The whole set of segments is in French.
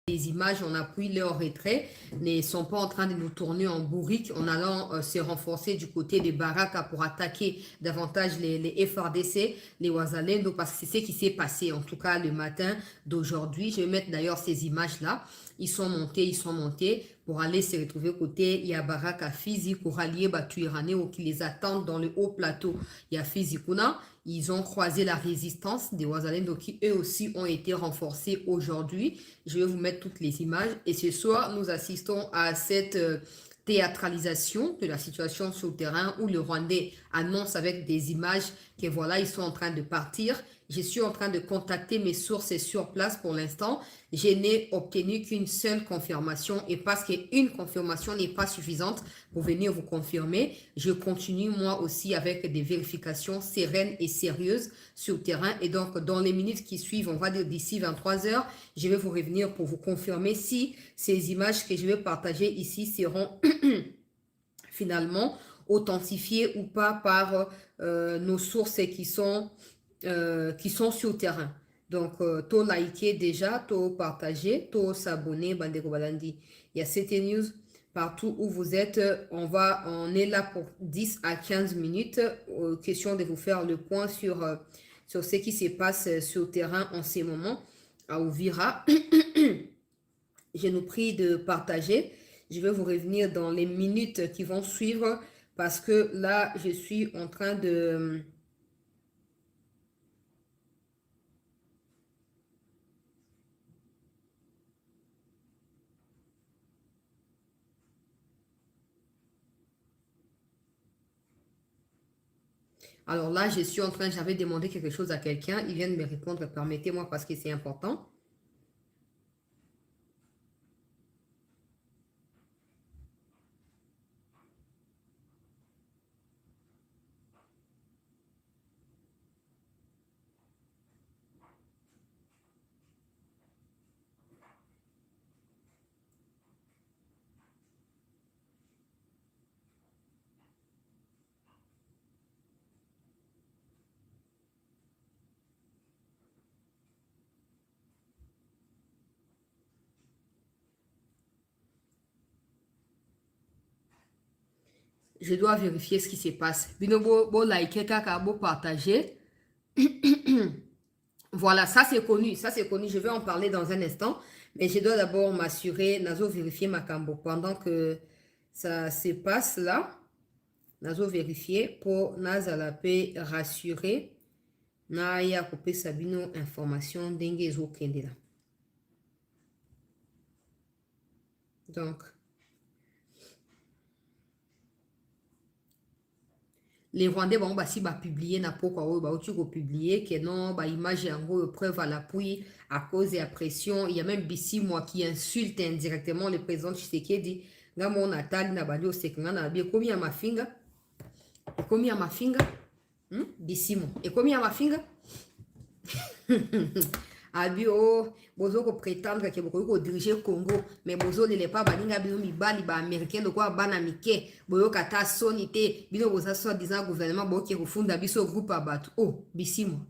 les images, on a pris leur retrait, ne sont pas en train de nous tourner en bourrique en allant se renforcer du côté des Baraka pour attaquer davantage les FRDC, les Ouazalendo, parce que c'est ce qui s'est passé, en tout cas le matin d'aujourd'hui. Je vais mettre d'ailleurs ces images-là. Ils sont montés pour aller se retrouver côté Yabaraka Fizi pour allier Batuirane ou qui les attendent dans le haut plateau. Il y a Fizi Kuna. Ils ont croisé la résistance des Ouazalendo qui eux aussi ont été renforcés aujourd'hui. Je vais vous mettre toutes les images. Et ce soir, nous assistons à cette théâtralisation de la situation sur le terrain où le Rwandais annonce avec des images que voilà, ils sont en train de partir. Je suis en train de contacter mes sources sur place pour l'instant. Je n'ai obtenu qu'une seule confirmation et parce qu'une confirmation n'est pas suffisante pour venir vous confirmer, je continue moi aussi avec des vérifications sereines et sérieuses sur le terrain. Et donc, dans les minutes qui suivent, on va dire d'ici 23 heures, je vais vous revenir pour vous confirmer si ces images que je vais partager ici seront finalement authentifiées ou pas par nos sources qui sont sur le terrain. Donc, to liker déjà, to partager, to s'abonner, Bandeko Balandi. Il y a CT News partout où vous êtes. On est là pour 10 à 15 minutes. Question de vous faire le point sur ce qui se passe sur le terrain en ce moment à Uvira. Je nous prie de partager. Je vais vous revenir dans les minutes qui vont suivre parce que là, je suis en train de... Alors là, j'avais demandé quelque chose à quelqu'un. Il vient de me répondre, permettez-moi parce que c'est important. Je dois vérifier ce qui se passe. Binobo, liker, kaka, partager. Voilà, ça c'est connu. Ça c'est connu. Je vais en parler dans un instant. Mais je dois d'abord m'assurer, Nazo vérifier ma cambo. Pendant que ça se passe là, Nazo vérifier pour Nazalape rassurer. Naya coupé Sabino information d'Engezo Kendela. Donc, les Rwandais vont si publier na pourquoi tu publier que non image en gros preuve à l'appui à cause de la pression. Il y a même Bissi moi qui insulte indirectement le président Tshisekedi. Nga mon Natali na bali au sekanga na bien komi ya mafinga Bissi mo et komi ya mafinga abi o bozo ko prétendre que boko diriger Congo mais bozo ne pas baninga bino mibali ba américain de quoi bana mike boyo kata sonité bino boza soit disant gouvernement bo ki refunda biso groupe abatu oh bisimo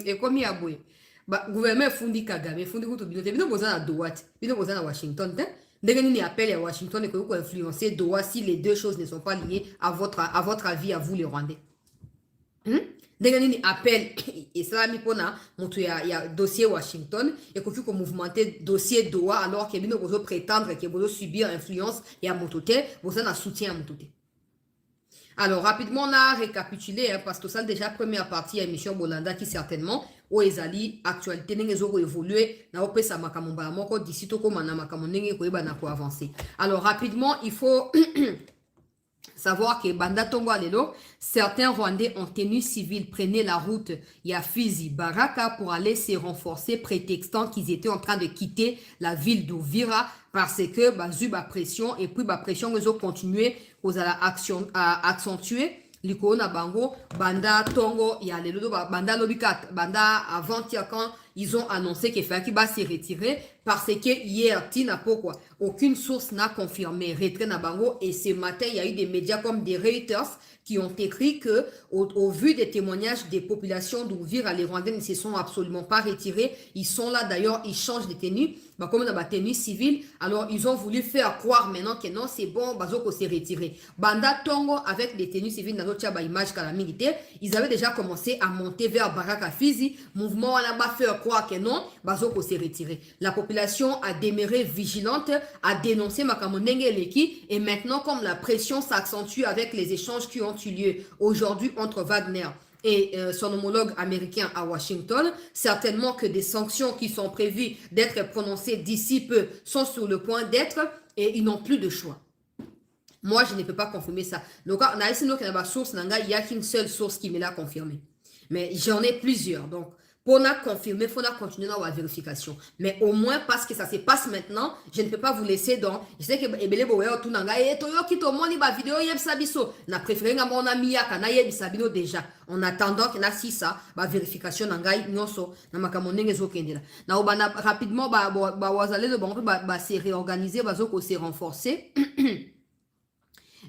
et comme ya boye ba gouvernement fundi Kagame fundi kuto bino boza na droite bino boza na Washington ndenge nini appel à Washington et que vous influencer Doha si les deux choses ne sont pas liées à votre avis à vous les Rwandais. Ndenge appel et ça mi pona moto ya dossier Washington et que vous mouvementer dossier Doha alors que bino bozo prétendre que bozo subir influence et à mototé bozo na soutien à mototé. Alors rapidement on a récapitulé parce que ça déjà première partie à émission Bolanda qui certainement o ezali actualité ndenge zo évoluer na opesa makamomba moko d'ici to koma na makambo ndenge ko eba na ko avancer. Alors rapidement il faut savoir que Banda Tongo Alelo, certains Rwandais en tenue civile prenaient la route Yafizi Baraka pour aller se renforcer, prétextant qu'ils étaient en train de quitter la ville d'Uvira parce que Bazuba pression et puis pression ils ont continué à accentuer l'icône à Bango, Banda Tongo, il y a les Banda Lobikat, Banda avant quand ils ont annoncé qu'il fallait qu'ils se retirer, parce que hier, Tina, pourquoi? Aucune source n'a confirmé retrait na bango. Et ce matin, il y a eu des médias comme des Reuters qui ont écrit que, au vu des témoignages des populations d'Ouvira, les Rwandais ne se sont absolument pas retirés. Ils sont là, d'ailleurs, ils changent de tenue. Bah, comme on a ma tenue civile, alors ils ont voulu faire croire maintenant que non, c'est bon, Bazoko s'est retiré. Banda Tongo, avec les tenues civiles, dans notre image militaire, ils avaient déjà commencé à monter vers Baraka Fizi. Mouvement, on a pas fait croire que non, Bazoko s'est retiré. La population a demeuré vigilante, a dénoncé Makamonenge Leki, et maintenant, comme la pression s'accentue avec les échanges qui ont eu lieu aujourd'hui entre Wagner et son homologue américain à Washington, certainement que des sanctions qui sont prévues d'être prononcées d'ici peu sont sur le point d'être et ils n'ont plus de choix. Moi, je ne peux pas confirmer ça. Donc, on a ici une source, il n'y a qu'une seule source qui me l'a confirmé. Mais j'en ai plusieurs. Donc, pour la confirmer, il faut continuer dans la vérification. Mais au moins, parce que ça se passe maintenant, je ne peux pas vous laisser dans. Je sais que Ebele Bowe tout nanga et toyo qui to moni ba vidéo yeb sabiso. Na préféré nga mon ami ya kana yeb sabino déjà. En attendant que na si ça, ba vérification nanga nyonso na makamonenge zo kendela. Na obana rapidement ba wazale de bon ba se réorganiser, ba zo ko se renforcer.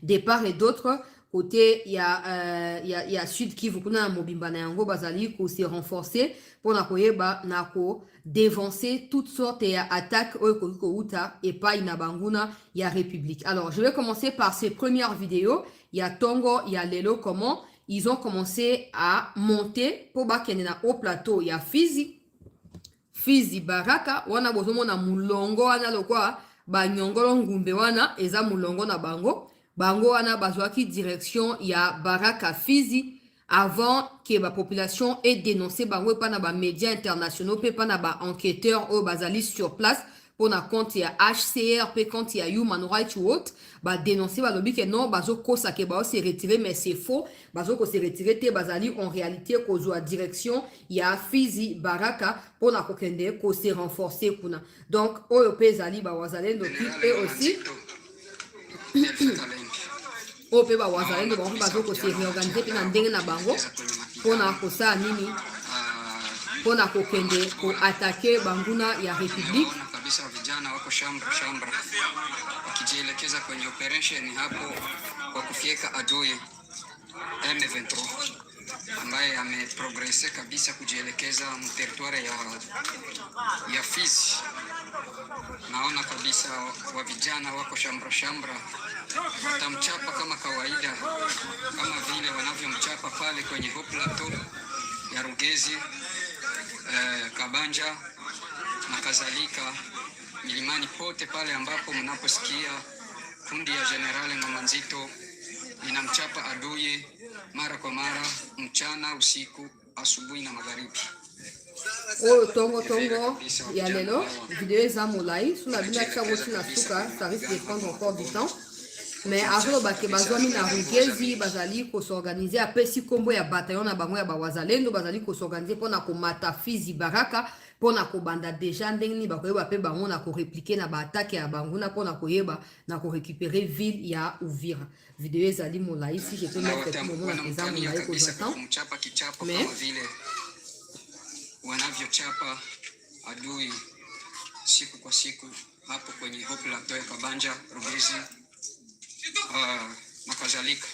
Des part et d'autre. Côté, il y a Sud Kivu, kuna mobimba na yango bazali ko se renforcer pour na koyeba na ko dévancer toutes sortes d'attaques ko uta et pas ina banguna ya République. Alors, je vais commencer par ces premières vidéos. Il y a Tongo, il y a Lelo, comment ils ont commencé à monter pour bakene na haut plateau. Il y a Fizi Baraka, wana bozomo na mulongo wana lokwa ba nyongolo ngumbe wana eza mulongo na bango. Bango wana bazwaki direction ya Baraka Fizi avant que la population ait dénoncé bango pa na ba médias internationaux pe pa na ba enquêteurs au bazali sur place pour na compte ya HCR pe compte ya Human Rights Watch ba dénoncer ba lobi que non bazo kosa ke ba se retirer mais c'est faux bazo ko se retirer te bazali en réalité ko zo direction ya Fizi Baraka pour na kokende ko se renforcer kuna donc oyo pe zali ba wazalendo et aussi ope ba wazalendo bango bazoko se réorganiser pe na ndenge na bango pona kosala nini pona kokende ko attaquer banguna ya République kabisa. Vijana wako shambra wakijielekeza kwenye operation hapo kwa kufieka adui M23 ambaye ameprogresse kabisa kujielekeza territoire ya Fizi. Naona kabisa wa vijana wako shambra watamchapa kama kawaida, kama vile wanavyomchapa pale kwenye haut plateau ya Rugezi, Kabanja na kadhalika, milimani pote pale ambapo mnaposikia kundi ya General Ng'omanzito inamchapa adui mara kwa mara, mchana, usiku, asubuhi na magharibi. Oh, tongo ya lelo vidéo eza molai suna bina tia boti na suka, ça risque de prendre encore du temps. Mais avant bake bazwami na Rugezi bazali ko s'organiser apesi kombo ya bataillon na bango ya bawazalendo bazali ko s'organiser pona ko mata Fizi Baraka pona ko banda déjà ndenge ni bakoyeba pe bango na ko répliquer na ba attaque ya bango na pona koyeba na ko récupérer ville ya Uvira. Vidéo ezali molai si je peux mettre tout le monde na exemple molai ko j'attends. Mais wanavyochapa adui siku kwa siku hapo kwenye haut plateau ya Kabanja, Rugezi na kadhalika.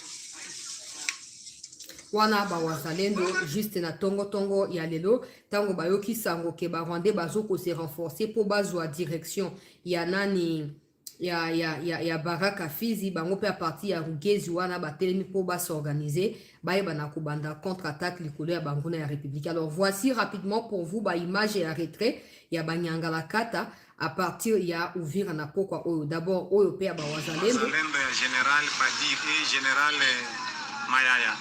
Wana ba wazalendo juste na tongo ya lelo tango bayoki sango ke ba Rwandais bazoko se renforcer pour bazwa direction ya nani ya Baraka Fizi bango pe a partir ya Rugezi wana batelemi pour ba s'organiser baeba na kubanda contre-attaque likolo ya banguna ya République. Alors voici rapidement pour vous ba image et retrait ya Banyangala Kata à partir ya Uvira na pokwa oyo d'abord oyo pe ba wazalendo ya General Padi et General Mayaya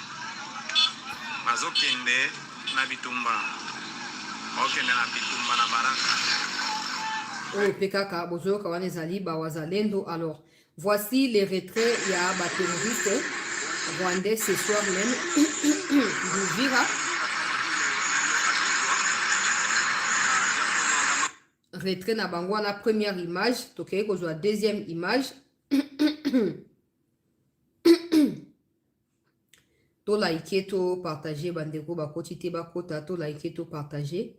bazokende na bitumba okende na bitumba na Baraka oyo pe kaka bozoyoka wana ezali ba wazalendo. Alors voici les retraits ya ba terroristes rwandais ce soir même d'Uvira. Retrait na bango wana première image tokei kozwa deuxième image to like to partager bandeko bakoti te bakota to like to partager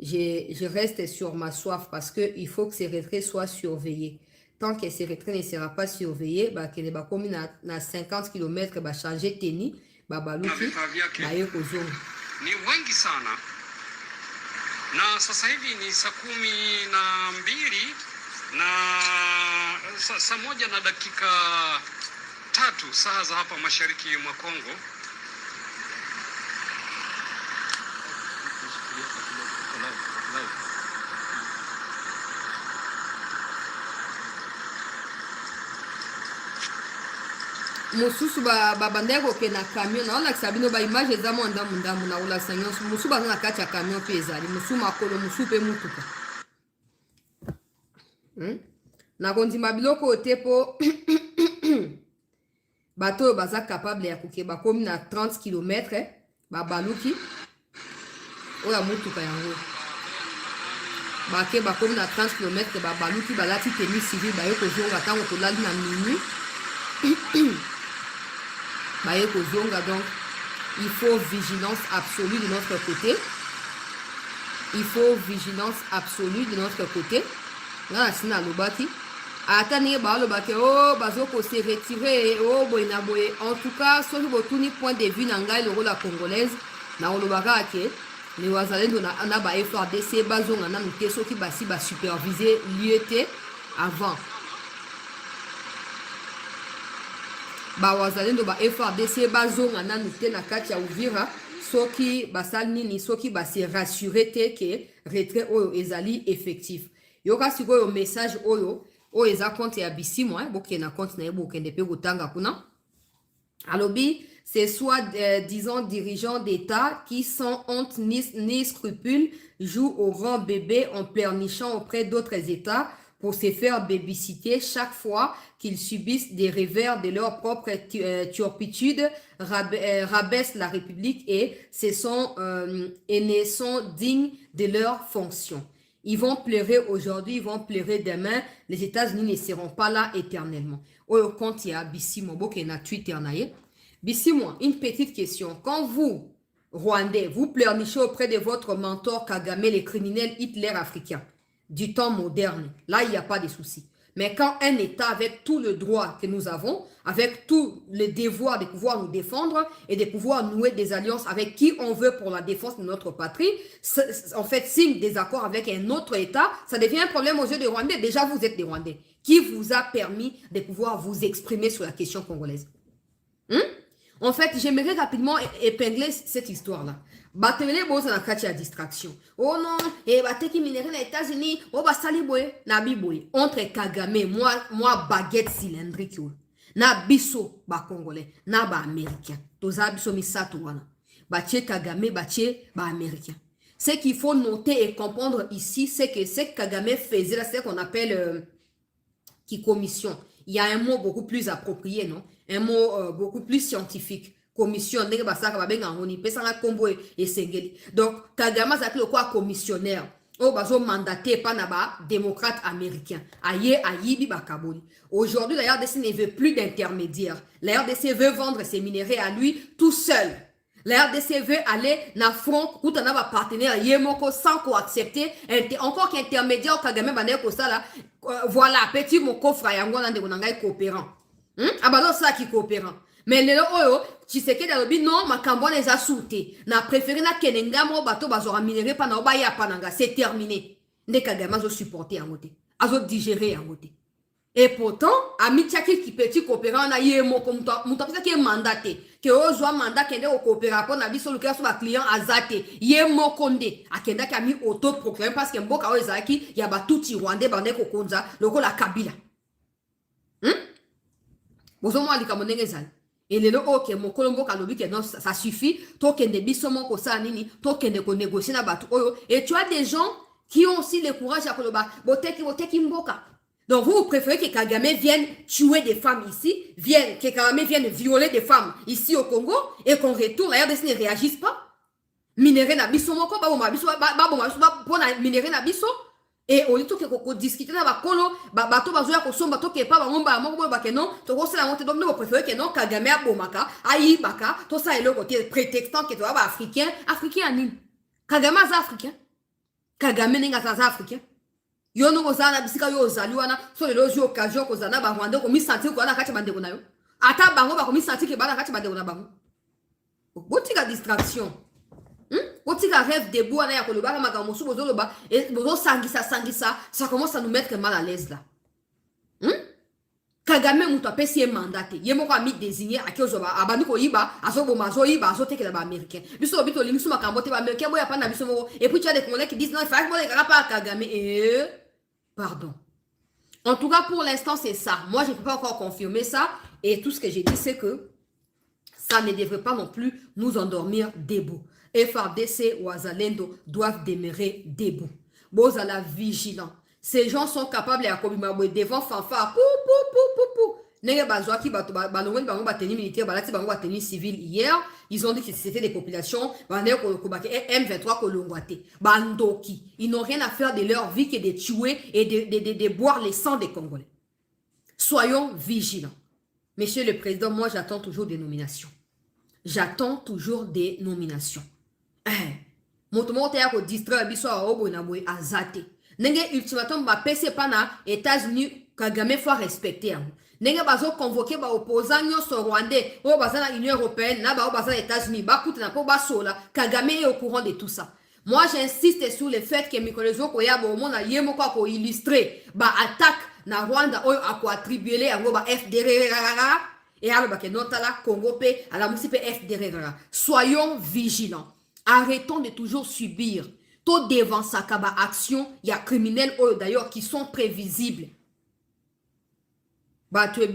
je reste sur ma soif parce qu'il faut que ces retraits soient surveillés. Tant que ces retraits ne seront pas surveillés, bah, que les bakomi na 50 km bah, changer tennis, bah, baluki, bah, yeko zonga. Ni wengi sana na sasa hivi ni saa 12 na saa 1:03 saa za hapa mashariki mwa Kongo. Mosusu babandaki kokende na camion naolakisa bino baimage eza mwa ndambu na kolakisa nyonso mosusu baza na kati ya camion mpe ezali mosusu makolo mosusu mpe mutuka nakondima biloko oyo te mpo bato oyo baza capable ya koke bakomi na 30 km babaluki oyo ya mutuka yango bake bakomi na 30 km babaluki balati tenue civile baye kozonga ntango tolali na minuit baye kozonga. Donc il faut vigilance absolue de notre côté, il faut vigilance absolue de notre côté. Là sina lobaki ata ndenge balobaki o bazoko se retirer o boye na boye. En tout cas soki botuni point de vue na ngai lokola congolaise na olobaka ake les wazalendo na ba FARDC bazonga nanu te soki basi basuperviser lieu te avant bawazalendo ba FARDC bazonga nanu te na kati ya Uvira soki basali nini soki basi rassurer te ke retrait oyo ezali effectif. Yoka sikoyo message oyo eza compte ya Bisimwa boke na compte na ye bokende pe kotanga kuna alobi c'est soit disons dirigeants d'État qui sans honte ni scrupules jouent au grand bébé en pleurnichant auprès d'autres États pour se faire babysitter chaque fois qu'ils subissent des revers de leur propre turpitude, rabaissent la République et ne sont dignes de leur fonction. Ils vont pleurer aujourd'hui, ils vont pleurer demain. Les États-Unis ne seront pas là éternellement. Au compte, il y a Bissimo, qui est na Twitter. Bissimo, une petite question. Quand vous, Rwandais, vous pleurnichez auprès de votre mentor Kagame, les criminels Hitler africains, du temps moderne, là, il n'y a pas de souci. Mais quand un État, avec tout le droit que nous avons, avec tout le devoir de pouvoir nous défendre et de pouvoir nouer des alliances avec qui on veut pour la défense de notre patrie, en fait, signe des accords avec un autre État, ça devient un problème aux yeux des Rwandais. Déjà, vous êtes des Rwandais. Qui vous a permis de pouvoir vous exprimer sur la question congolaise? En fait, j'aimerais rapidement épingler cette histoire-là. Batele boza na kati ya distraction. Oh non, bateki minere na États-Unis, basali boye na biboye. Entre Kagame, moi baguette cylindrique na biso ba Congolais, na ba Américains. Toza biso misato wana. Batie Kagame, batie ba Américains. Ce qu'il faut noter et comprendre ici, c'est que ce que Kagame faisait là, c'est ce qu'on appelle qui commission. Il y a un mot beaucoup plus approprié, non? Un mot beaucoup plus scientifique. Commission ndenge basaka babenga ngoni pesa nga kombo et sengeli. Donc Kagame zakli quoi commissionnaire o bazo mandaté pa na ba démocrate américain aye ayibi bakaboli. Aujourd'hui la RDC ne veut plus d'intermédiaire. La RDC veut vendre ses minéraux à lui tout seul. La RDC veut aller na front tout na ba partenaire yemoko sans ko accepter encore qu'intermédiaire Kagame bande ko ça là voilà petit mon coffre yango na ndeko ngai coopérant. Abalo ça qui coopérant. Mais le oyo Tshisekedi alobi non makambo les a sauté na préféré na kenenga mo bato bazora minéré pa na obaya pananga c'est terminé. Nde Kagame azo supporter yango te azo digérer yango te. Et pourtant Amichaki qui petit coopérant na yemo comme muta pesa ki mandaté que ozwa mandat kende au coopérer pour na biso le cas ba client azate yemo konde akenda ka mi auto proclamer parce que mboka o ezaki ya ba tuti Rwandais bande ko konza lokola Kabila. Bozomo alika monenge zali. Et le ok, mon colombo kalobi que non, ça suffit. Tokende bisomo ko sa nini, tokende ko négocier na batu oyo. Et tu as des gens qui ont aussi le courage à koloba. Boteki mboka. Donc vous préférez que Kagame vienne tuer des femmes ici, que Kagame vienne violer des femmes ici au Congo et qu'on retourne, la RDC ne réagisse pas. Minéré na bisomo ko ba bo ma biso ba pour na minéré na biso. Et au lieu de discuter na bakolo bato bazoya ko somba to ke pa ba ngomba moko ba ke non to ko sala monte donc nous préférons que non Kagame abomaka ayi baka to ça est le côté prétextant que to ba africain ani Kagame az africain Kagame ninga zaza africain. Yo no kozana bisika yo ozali wana so lelo ozwi occasion kozana ba Rwanda ko mi sentir ko na kati bandeko na yo. Ata bango ba ko mi sentir ke bana kati bandeko na bango. Botika distraction. Botika rêve debout wana ya koloba ka makambo so bozoloba et bozo sangisa ça commence à nous mettre mal à l'aise là. Kagame muto apesi ye mandate ye moko ami désigner akozo ba abandi ko yiba azobo mazo yiba azotekela ba américain biso bito lingiso makambo te ba américain boya pa na biso moko et puis tu as des congolais qui disent non il faut pas Kagame pardon. En tout cas pour l'instant c'est ça. Moi je ne peux pas encore confirmer ça et tout ce que j'ai dit c'est que ça ne devrait pas non plus nous endormir debout. FARDC ou Wazalendo doivent demeurer debout. Bozala vigilant. Ces gens sont capables de devant fanfare. Civil hier, ils ont dit que c'était des populations. M23 ils n'ont rien à faire de leur vie que de tuer et de boire les sangs des Congolais. Soyons vigilants. Monsieur le Président, moi j'attends toujours des nominations. J'attends toujours des nominations. Nenge ultimatum ba pese pana États-Unis Kagame faut respecter. Nenge bazo convoquer ba opposants nyoso rwandais o bazana Union européenne na ba bazana États-Unis ba kuta po ba sola Kagame est au courant de tout ça. Moi j'insiste sur le fait que Mikolozo ko ya bo mona yemo ko illustrer ba attaque na Rwanda o ako attribuer yango ba FDR et alors ba ke notala Congo pe ala musi pe FDR. Soyons vigilants. Arrêtons de toujours subir. Tout devant sa kaba action, il y a criminels d'ailleurs qui sont prévisibles. Bah, tu es